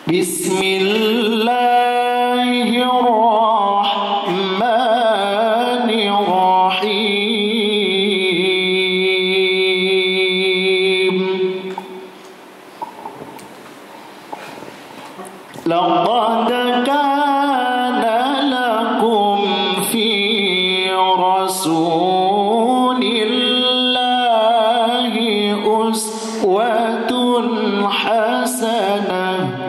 Bismillahirrahmanirrahim. Laqad kana lakum fi rasulillahi uswatun hasanah.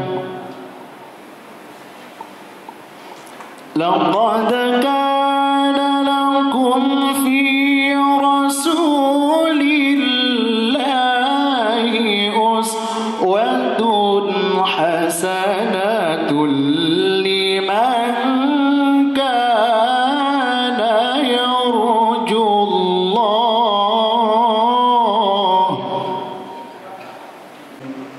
لقد كان لكم في رسول الله أسوة حسنة لمن كان يرجو الله.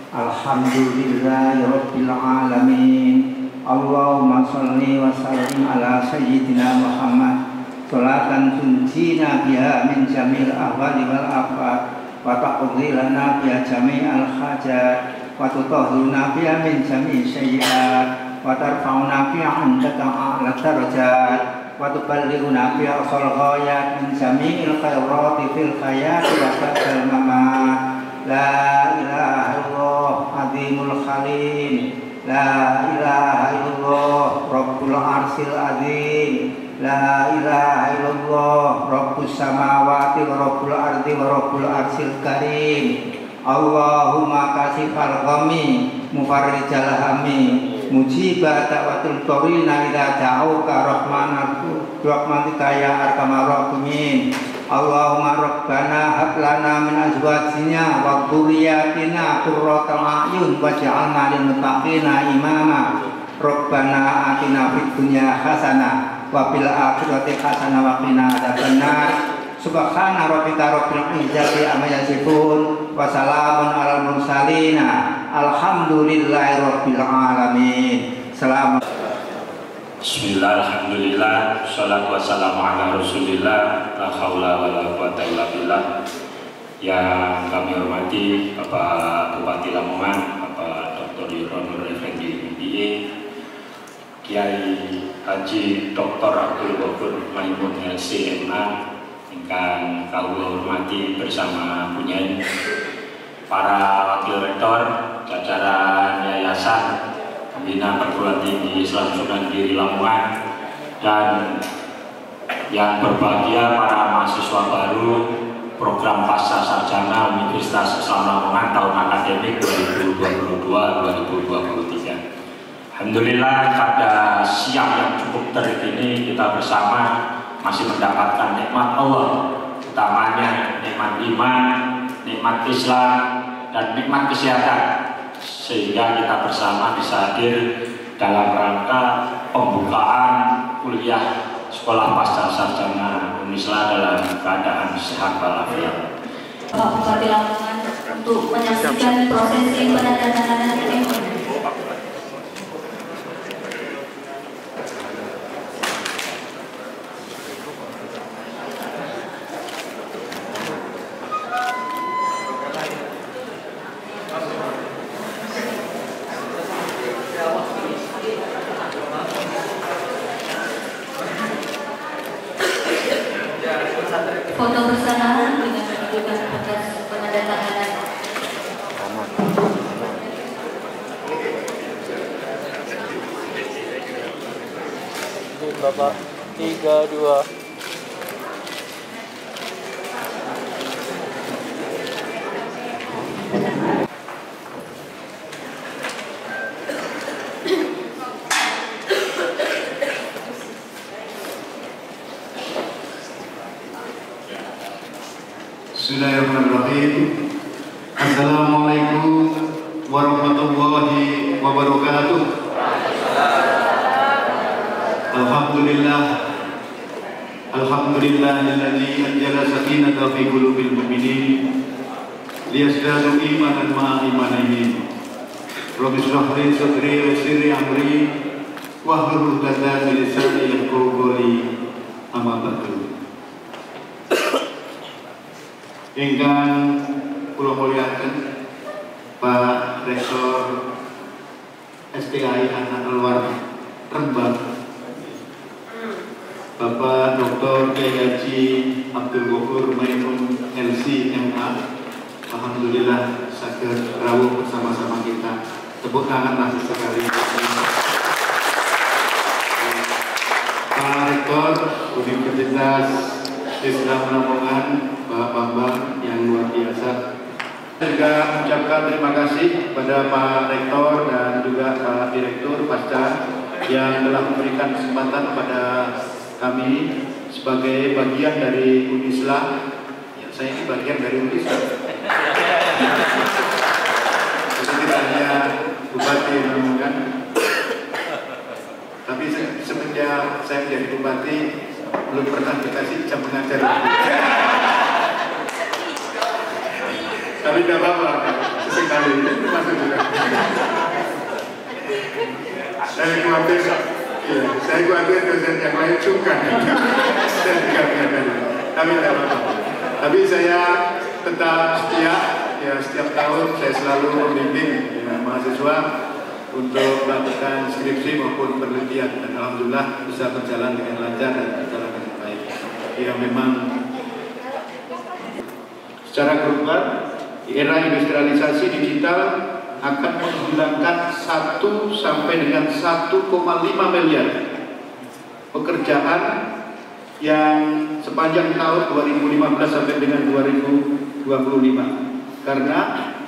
Alhamdulillahi Rabbil Alamin. Allahumma salli wa sallim ala sayyidina Muhammad salatan tunjina biha min jamil ahwali wal afat wa taqdi lana biha jami'al hajat wa tutahhiruna biha min jami'i sayyi'at wa tarfa'una biha 'indaka a'la darajat wa tuballighuna biha aqsal ghayat min jami'il khairati fil hayati wa ba'dal mamat. La ilaha illallah azimul khalim. La ilaha illallah Rabbul arsil azim. La ilaha illallah Rabbus samawati wa Rabbul ardi wa Rabbul arsil karim. Allahumma kasifal ghami mufarrijal hami mujibah da'watul qarina idza da'uka rahmatika ya arhamar rahimin. Allahumma rabbana hab lana min azwajina wa dhurriyyatina qurrata a'yun waj'alna lil muttaqina imama. Rabbana atina fid dunya hasanah wa fil akhirati hasanah wa qina adzabannar. Subhana rabbika rabbil izzati amma yasifun wa salamun alal mursalin. Alhamdulillahi rabbil alamin. Selamat. Bismillah, alhamdulillah, salatu wassalamu ala rasulillah, la haula wa la quwata illa billah. Yang kami hormati Bapak Bupati Lamongan, Bapak Dr. Yuron Effendi MBA, Kiai Haji Dr. Abdul Ghafur Maimun LC.MA, ingkang kawula hormati bersama punyain para wakil rektor, jajaran yayasan Pembina Perguruan Tinggi Islam Sunan Giri Lamongan, dan yang berbahagia para mahasiswa baru program pasca sarjana Universitas Islam Lamongan tahun akademik 2022-2023. Alhamdulillah pada siang yang cukup terik ini kita bersama masih mendapatkan nikmat Allah, utamanya nikmat iman, nikmat Islam, dan nikmat kesehatan, sehingga kita bersama bisa hadir dalam rangka pembukaan kuliah sekolah pasca sarjana Unisla dalam keadaan sehat walafiat. Bapak Bupati Lamongan untuk menyaksikan prosesi penandatanganan ini. Foto bersama dengan menunjukkan proses penandatanganan. Bapak 3, 2. Bismillahirrahmanirrahim. Assalamualaikum warahmatullahi wabarakatuh. Alhamdulillah. Alhamdulillahilladzi anzala sakinata fi qulubil mu'minin liyazdadu imanan ma'a imanihim. Rabbi shrah li sadri wa yassir li amri wahlul 'uqdatam min lisani yafqahu qawli. Amma ba'du. Ingkang kula mulyakaken Pak Rektor STI Anak Alwar Rembang, Bapak Dr. Kiai Haji Abdul Ghafur Maimun LC MA. Alhamdulillah saged rawuh bersama-sama kita. Tepuk tangan lah sekali. Pak Rektor Universitas Islam Lamongan, Pak Bambang yang luar biasa. Juga mengucapkan terima kasih kepada Pak Rektor dan juga Pak Direktur Pasca yang telah memberikan kesempatan kepada kami sebagai bagian dari Unisla. Ya, saya ini bagian dari Unisla. Jadi tidak hanya Bupati Lamongan, tapi semenjak saya menjadi Bupati belum pernah dikasih jam mengajar. Tapi tidak apa-apa, sesekali itu masuk juga. Saya khawatir dosen yang lain sungkan. Saya tidak menyadari. Tapi tidak apa-apa. Tapi saya tetap setia. Ya, setiap tahun saya selalu membimbing mahasiswa untuk melakukan skripsi maupun penelitian, dan alhamdulillah bisa berjalan dengan lancar dan berjalan dengan baik. Ya, memang secara global di era industrialisasi digital akan menghilangkan 1 sampai dengan 1,5 miliar pekerjaan yang sepanjang tahun 2015 sampai dengan 2025. Karena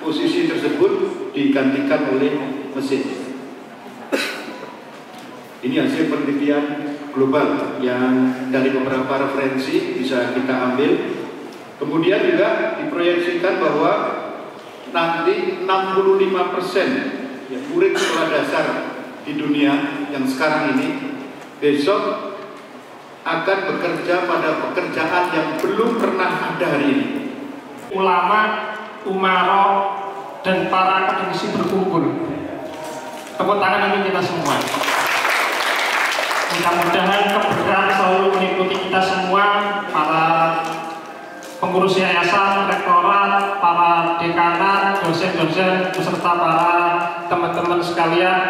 posisi tersebut digantikan oleh mesin. Ini hasil penelitian global yang dari beberapa referensi bisa kita ambil. Kemudian juga diproyeksikan bahwa nanti 65% ya, murid sekolah dasar di dunia yang sekarang ini besok akan bekerja pada pekerjaan yang belum pernah ada hari ini. Ulama, umaro, dan para akademisi berkumpul. Tepuk tangan untuk kita semua. Mudah-mudahan keberkahan selalu mengikuti kita semua, para pengurus yayasan, rektorat, para dekanat, dosen-dosen, beserta para teman-teman sekalian,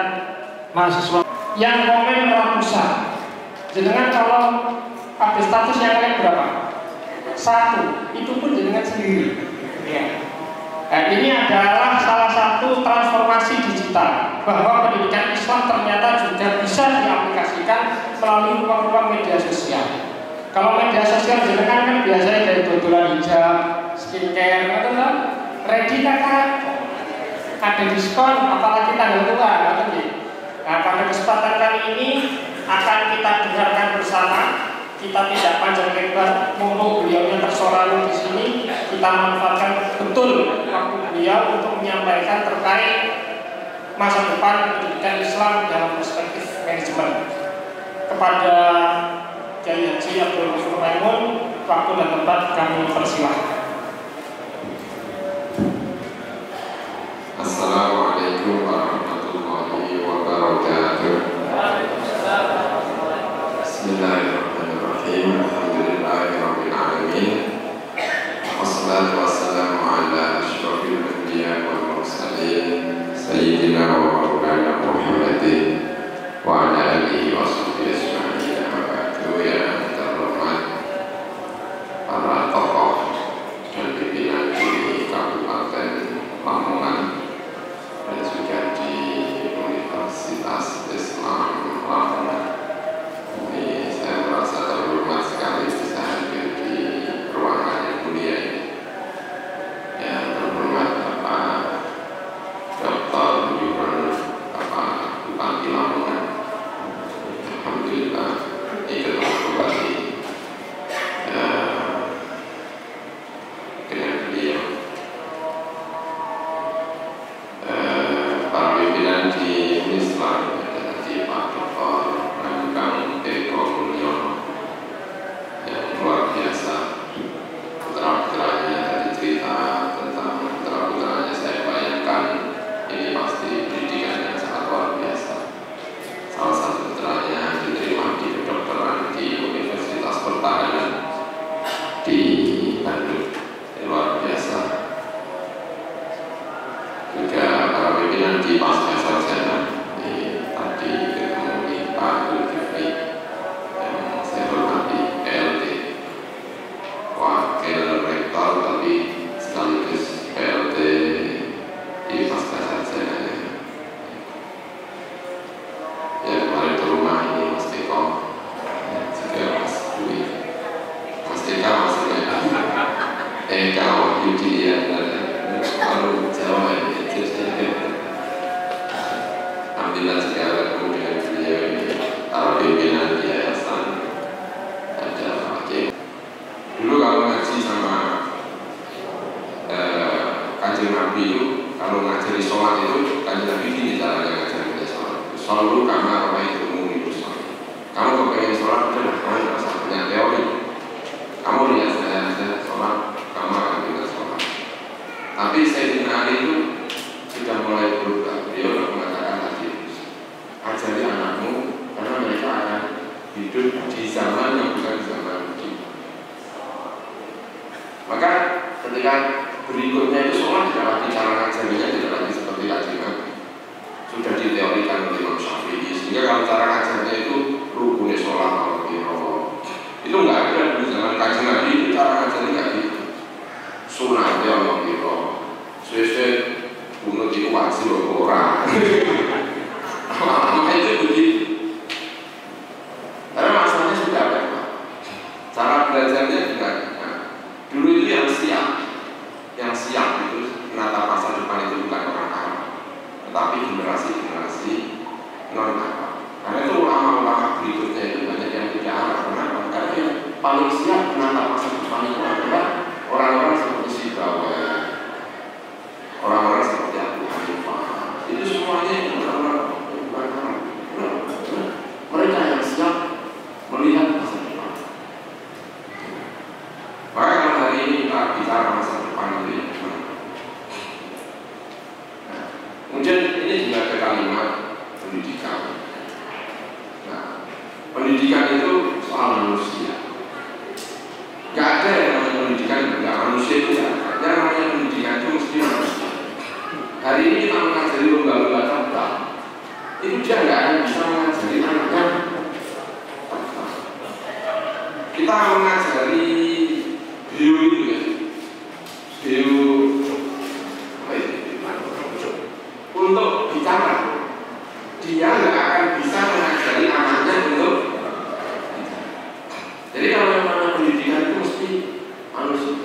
mahasiswa yang komen ratusan. Jenengan kalau ada status yang lain berapa? 1, itu pun jenengan sendiri. Ya. Nah, ini adalah salah satu transformasi digital, bahwa pendidikan Islam ternyata juga bisa diaplikasikan melalui ruang-ruang media sosial. Kalau media sosial jenengan kan biasanya dari dodolan hijab, skincare, atau kan? Ready kakak, ada diskon, apalagi tanggal tua, atau gitu. Nah, pada kesempatan kali ini akan kita dengarkan bersama. Kita tidak panjang lebar, mumpung beliaunya tersoralu di sini, kita manfaatkan betul waktu beliau untuk menyampaikan terkait masa depan pendidikan Islam dalam perspektif manajemen. Kepada Kiai Haji Abdul Ghafur Maimun, waktu dan tempat kami persilahkan. Assalamualaikum warahmatullahi wabarakatuh. Bismillahirrahmanirrahim. Alhamdulillahirabbil alamin. Wassalatu wassalamu ala asyrofil anbiya wal mursalin sayyidina wa maulana Muhammadin wa ala alihi wa sahbihi ajma'in. Wa ba'du, ya terhormat para tokoh dan pimpinan di Kabupaten Lamongan dan juga di Universitas Islam Lamongan. Ini saya merasa terhormat sekali bisa hadir di ruangan yang mulia ini. Yang terhormat Bapak Dr. Yurun, Bapak Bupati Lamongan, Alhamdulillah segala ketemu dengan beliau ini, para pimpinan di yayasan. Ada Pak. Dulu kalau ngaji sama Kanjeng Nabi itu, kalau ngajari sholat itu, Kanjeng Nabi ini caranya ngajari kita sholat. Selalu kamar apa itu umum itu sholat. Kamu kepengen sholat, udah kamu nggak usah punya teori. Kamu lihat saya sholat, kamu akan bisa sholat. Tapi Sayyidina Ali itu sudah mulai berubah. Beliau mengatakan tadi, ajari anakmu karena mereka akan hidup di zaman yang bukan zaman kita. Maka ketika berikutnya itu sholat tidak lagi cara ngajarinya tidak lagi seperti tadi sudah diteorikan oleh Imam Syafi'i, sehingga kalau cara ngajarnya itu rukunnya sholat kalau itu nggak ada di zaman Kanjeng Nabi. Itu cara ngajarnya nggak gitu, sunatnya Allah gitu sesuai bunuh itu wajib orang makanya itu begitu. Karena masalahnya sudah ada Pak. Cara belajarnya juga dulu itu yang siap itu menata masa depan itu bukan orang Arab, tetapi generasi non Arab. Karena itu ulama-ulama berikutnya itu banyak yang tidak Arab. Kenapa? Karena yang paling siap menata masa depan itu adalah orang-orang seperti Sibawayh, orang-orang seperti Abu Hanifah. Itu semuanya orang-orang bukan Arab. Mereka yang siap melihat masa depan. Maka kalau hari ini kita bicara masa depan itu, kemudian ini juga ada kalimat pendidikan. Nah, pendidikan itu soal manusia. Gak ada yang namanya pendidikan enggak manusia itu ya. Yang namanya pendidikan itu mesti manusia. Hari ini kita mengajari lomba-lomba cerdas, itu dia nggak akan bisa mengajari anaknya. Kita mengajari bio itu ya, bio apa itu? Untuk bicara, dia nggak akan bisa mengajari anaknya untuk. Jadi kalau yang namanya pendidikan itu mesti manusia.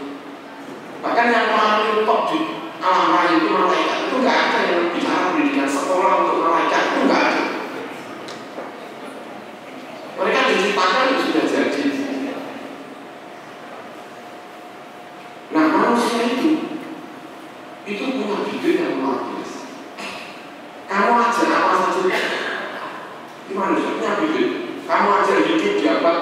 Bahkan yang paling top di alam raya itu malaikat, itu nggak ada yang bicara pendidikan sekolah untuk malaikat, itu nggak ada. Mereka diciptakan itu sudah jadi. Nah manusia itu punya bibir yang luar biasa. Kamu ajar apa saja, itu manusia punya bibir. Kamu ajar hidup di abad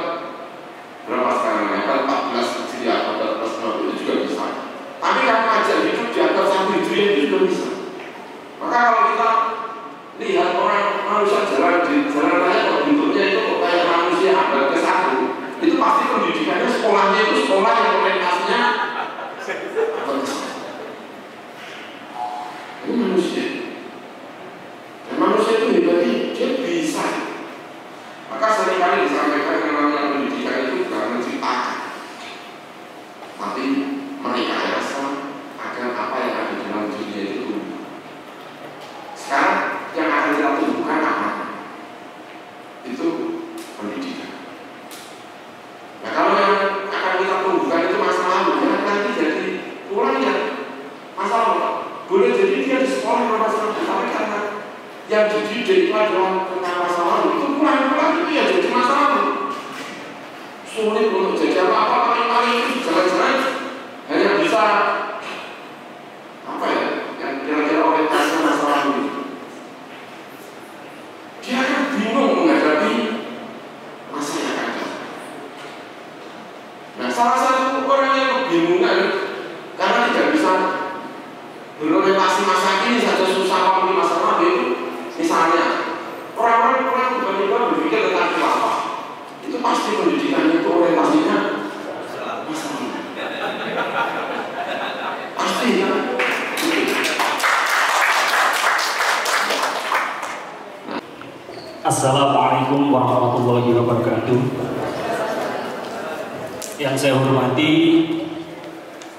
berapa sekarang? Abad 14 jadi abad 14 itu juga bisa. Tapi kamu ajar hidup di abad 1 Hijriah itu juga bisa. Maka kalau kita lihat orang manusia jalan di jalan raya kalau bentuknya itu kayak manusia abad ke-1, itu pasti pendidikannya sekolahnya itu sekolah yang orientasinya ini manusia. Dan manusia itu hebatnya dia bisa. Maka seringkali disampaikan yang namanya pendidikan itu bukan menciptakan, tapi merekayasa agar apa yang ada dalam dunia itu tumbuh. Sekarang yang akan kita tumbuhkan apa? Itu pendidikan. Nah kalau yang akan kita tumbuhkan itu masa lalu, jangan nanti jadi kurang ya masa lalu. Boleh jadi dia di sekolah masa lalu, tapi karena yang dididik itu adalah tentang masa lalu, itu kurang itu ya jadi masa lalu. Sulit untuk jadi apa-apa, paling-paling itu jalan-jalan hanya bisa apa ya, yang kira-kira orientasinya masa lalu itu. Dia akan bingung menghadapi masa yang akan datang. Nah salah satu orang yang kebingungan karena tidak bisa berorientasi masa kini saja susah memahami masa lalu itu, misalnya orang-orang tiba-tiba berpikir tentang khilafah, itu pasti pendidikannya itu orientasinya masa lalu. Pasti ya. Assalamualaikum warahmatullahi wabarakatuh. Yang saya hormati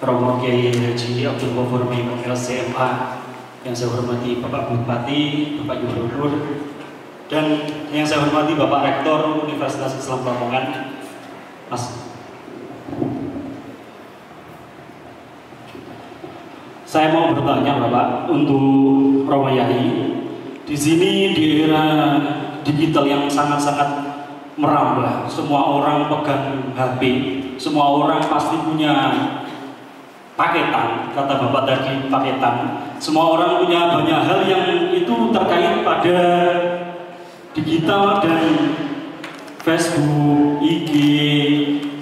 Romo Kiai Haji Abdul Ghafur Maimun LCMA, yang saya hormati Bapak Bupati, Bapak Gubernur, dan yang saya hormati Bapak Rektor Universitas Islam Lamongan, Mas. Saya mau bertanya Bapak untuk Romo Yai, Di sini di era digital yang sangat-sangat merambah, semua orang pegang HP, semua orang pasti punya paketan, kata Bapak tadi paketan. Semua orang punya banyak hal yang itu terkait pada digital dan Facebook, IG,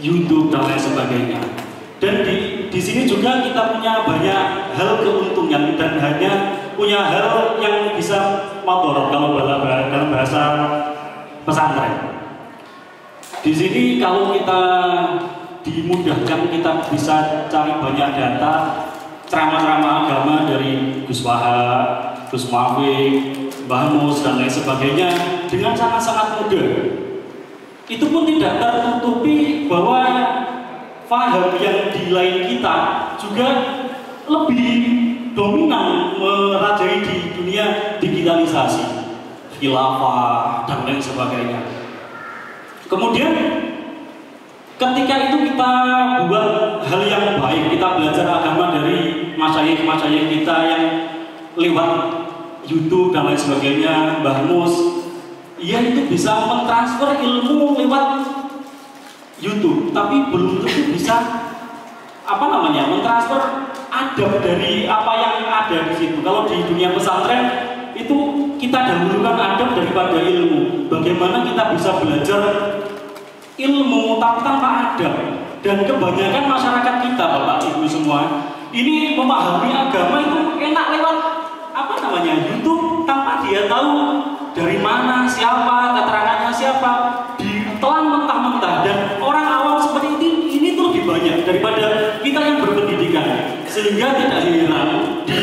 YouTube dan lain sebagainya. Dan di sini juga kita punya banyak hal keuntungan dan hanya punya hal yang bisa motor kalau dalam bahasa pesantren. Di sini kalau kita dimudahkan, kita bisa cari banyak data ceramah-ceramah agama dari Gus Wahab, Gus Mawik, Mbah Mus dan lain sebagainya dengan sangat-sangat mudah. Itu pun tidak tertutupi bahwa faham yang di lain kita juga lebih dominan merajai di dunia digitalisasi, khilafah dan lain sebagainya. Kemudian ketika itu kita buat hal yang baik, kita belajar agama dari masyayikh-masyayikh kita yang lewat YouTube dan lain sebagainya, Mbah Mus, ia itu bisa mentransfer ilmu lewat YouTube, tapi belum tentu bisa mentransfer adab dari apa yang ada di situ. Kalau di dunia pesantren itu kita dahulukan adab daripada ilmu. Bagaimana kita bisa belajar ilmu tapi tanpa adab? Dan kebanyakan masyarakat kita, Bapak Ibu semua, ini memahami agama itu enak lewat YouTube tanpa dia tahu dari mana, siapa, keterangannya siapa, ditelan mentah-mentah. Dan orang awam seperti ini tuh lebih banyak daripada kita yang berpendidikan. Sehingga tidak heran di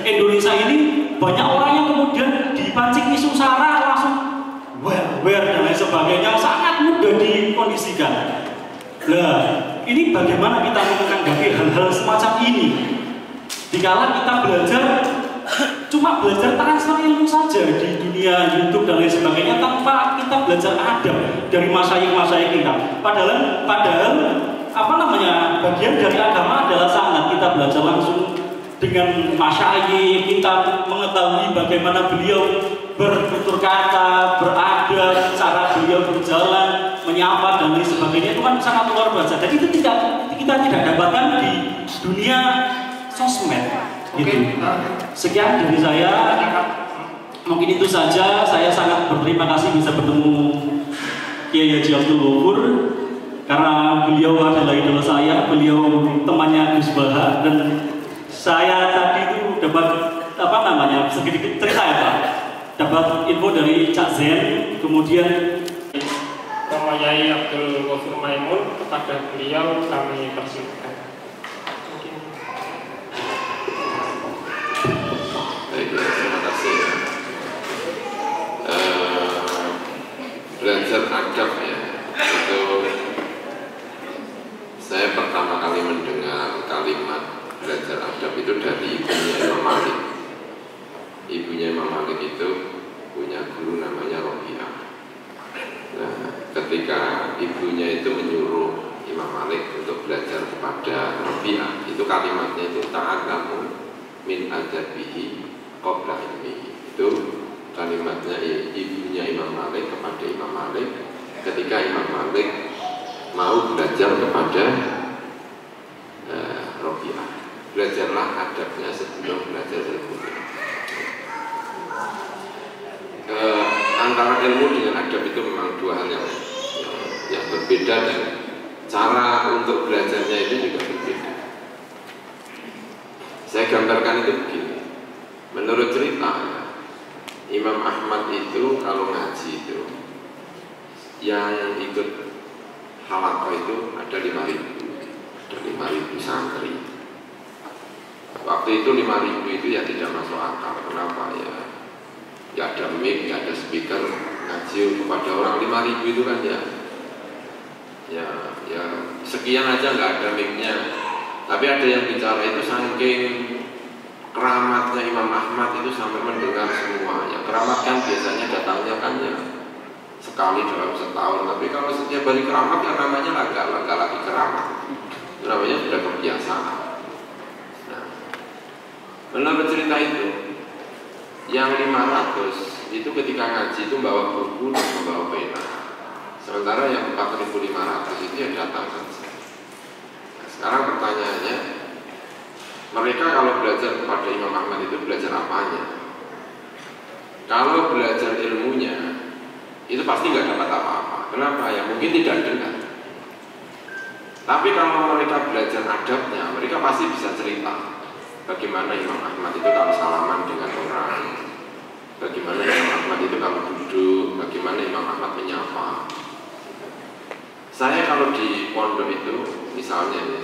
Indonesia ini banyak orang yang kemudian dipancing isu sara langsung where dan lain sebagainya, sangat mudah dikondisikan. Nah, ini bagaimana kita menanggapi hal-hal semacam ini? Dikala kita cuma belajar transfer ilmu saja di dunia YouTube dan lain sebagainya tanpa kita belajar adab dari masyayikh kita. Padahal bagian dari agama adalah sangat kita belajar langsung dengan masyayikh, kita mengetahui bagaimana beliau bertutur kata, beradab, cara beliau berjalan, menyapa dan lain sebagainya, itu kan sangat luar biasa. Jadi itu kita tidak dapatkan di dunia sosmed. Gitu. Sekian dari saya, mungkin itu saja. Saya sangat berterima kasih bisa bertemu Kiai Haji Abdul Ghafur, karena beliau adalah idola saya, beliau temannya Gus Baha, dan saya tadi itu dapat sedikit cerita ya Pak, dapat info dari Cak Zen, kemudian Bapak Yai Abdul Ghafur Maimun, kepada beliau kami persilakan. Terima kasih. Belajar adab ya, itu saya pertama kali mendengar kalimat belajar adab itu dari ibunya Imam Malik. Ibunya Imam Malik itu punya guru namanya Robi'ah. Nah, ketika ibunya itu menyuruh Imam Malik untuk belajar kepada Robi'ah, itu kalimatnya itu ta'allamu min adabihi qabla ilmihi. Itu kalimatnya ibunya Imam Malik kepada Imam Malik ketika Imam Malik mau belajar kepada Robi'ah. Belajarlah adabnya sebelum belajar ilmunya. Antara ilmu dengan adab itu memang dua hal yang berbeda, dan cara untuk belajarnya itu juga berbeda. Saya gambarkan itu begini. Menurut cerita, Imam Ahmad itu kalau ngaji itu yang ikut halaqah itu ada 5.000 santri. Waktu itu 5.000 itu ya tidak masuk akal. Kenapa ya? Ya ada mic, ya ada speaker, ngaji kepada orang 5.000 itu kan ya sekian aja nggak ada mic-nya. Tapi ada yang bicara itu saking keramatnya Imam Ahmad itu sampai mendengar semua. Ya keramat kan biasanya datangnya kan ya sekali dalam setahun. Tapi kalau setiap hari keramat ya namanya nggak lagi keramat. Itu namanya sudah kebiasaan. Nah, menurut cerita itu Yang 500 itu ketika ngaji itu bawa buku dan membawa pena. Sementara yang 4.500 itu yang datang saja. Nah, sekarang pertanyaannya, mereka kalau belajar kepada Imam Ahmad itu belajar apanya? Kalau belajar ilmunya itu pasti nggak dapat apa-apa. Kenapa? Ya mungkin tidak dengar. Tapi kalau mereka belajar adabnya, mereka pasti bisa cerita bagaimana Imam Ahmad itu kalau salaman dengan orang, bagaimana Imam Ahmad itu kalau duduk, bagaimana Imam Ahmad menyapa. Saya kalau di pondok itu, misalnya ya,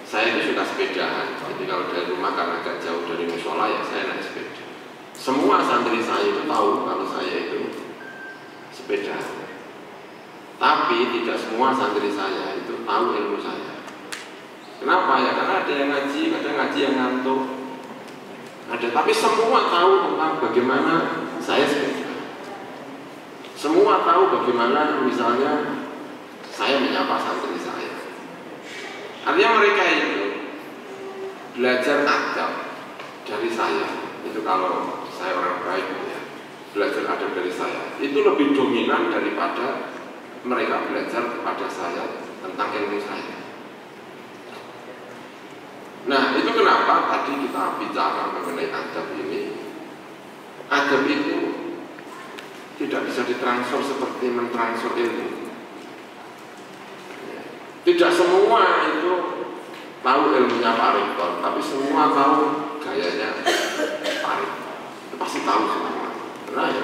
saya itu suka sepedahan. Jadi kalau dari rumah karena agak jauh dari musola ya saya naik sepeda. Semua santri saya itu tahu kalau saya itu sepedahan. Tapi tidak semua santri saya itu tahu ilmu saya. Kenapa ya? Karena ada yang ngaji, ada ngaji yang ngantuk. Ada, tapi semua tahu tentang bagaimana saya sepeda. Semua tahu bagaimana misalnya saya menyapa santri saya. Artinya mereka itu belajar adab dari saya. Itu kalau saya orang baik ya, belajar adab dari saya. Itu lebih dominan daripada mereka belajar kepada saya tentang ilmu saya. Nah, itu kenapa tadi kita bicara mengenai adab ini. Adab itu tidak bisa ditransfer seperti mentransfer ilmu. Tidak semua itu tahu ilmunya Pak Rektor, tapi semua tahu gayanya Pak Rektor. Itu pasti tahu semua. Nah, ya.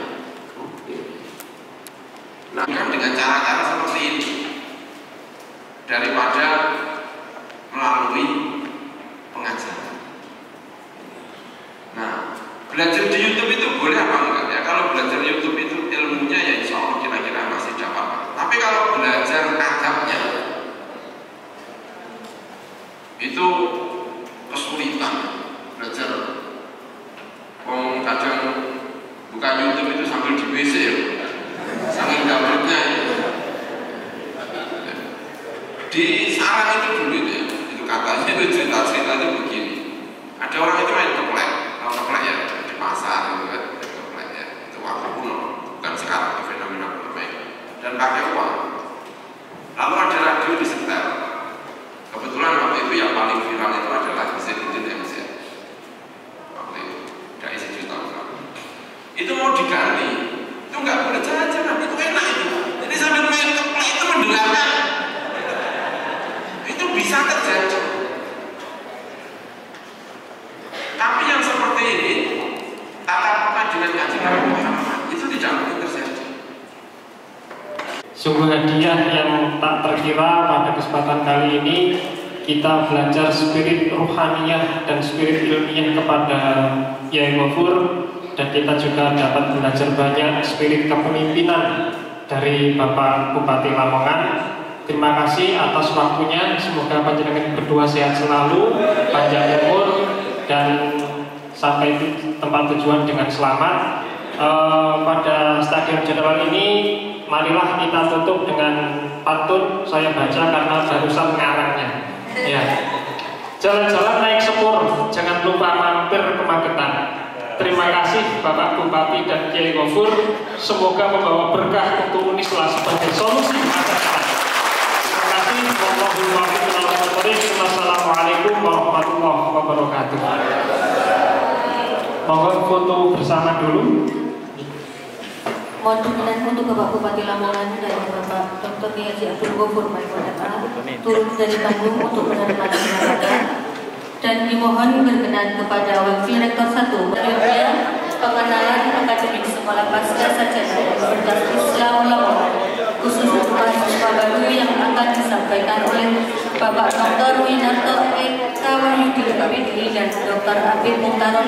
Nah, kan dengan cara-cara seperti ini, daripada melalui pengajaran. Nah, belajar di YouTube itu boleh apa enggak ya? Kalau belajar YouTube itu ilmunya ya insya Allah kira-kira masih dapat. Tapi kalau belajar adabnya itu kesulitan belajar. Kadang buka YouTube itu sambil di WC ya, sambil dapurnya ya. Di sarang itu dulu ya, itu katanya itu cerita-cerita itu begini. Ada orang itu main keplek, tahu keplek ya di pasar gitu kan, keplek ya. Itu waktu kuno, bukan sekarang fenomena keplek. Dan pakai uang. Lalu ada radio disetel. Kebetulan waktu itu yang paling viral itu adalah Zainuddin MC. Waktu itu udah isi juta. Itu mau diganti, itu nggak boleh jalan-jalan, itu enak itu. Jadi sambil main keplek itu mendengarkan. Itu bisa terjadi. Tapi yang seperti ini, tatap muka dengan ngaji Nabi Muhammad itu tidak mungkin terjadi. Sungguh hadiah yang tak terkira pada kesempatan kali ini kita belajar spirit ruhaniyah dan spirit ilmiah kepada Yai Ghafur, dan kita juga dapat belajar banyak spirit kepemimpinan dari Bapak Bupati Lamongan. Terima kasih atas waktunya. Semoga panjenengan berdua sehat selalu, panjang umur, dan sampai tempat tujuan dengan selamat. Pada Stadion Jenderal ini, marilah kita tutup dengan pantun. Saya baca karena barusan ngarangnya. Ya. Jalan-jalan naik sepur, jangan lupa mampir ke Magetan. Terima kasih Bapak Bupati dan Kiai Ghafur. Semoga membawa berkah untuk Unisla sebagai solusi masa depan. Wassalamualaikum warahmatullahi wabarakatuh. Mohon foto bersama dulu. Mohon dukungan untuk Bapak Bupati Lamongan dan Bapak Dr. Haji Abdul Ghafur turun dari panggung untuk menerima penghargaan, dan dimohon berkenan kepada Wakil Rektor 1 berikutnya pengenalan akademik Sekolah Pasca Sarjana Universitas Islam Lamongan khusus untuk mahasiswa baru yang akan disampaikan oleh Bapak Dr. Winarto Eka Wahyudi KPD dan Dr. Abid Mukhtaron.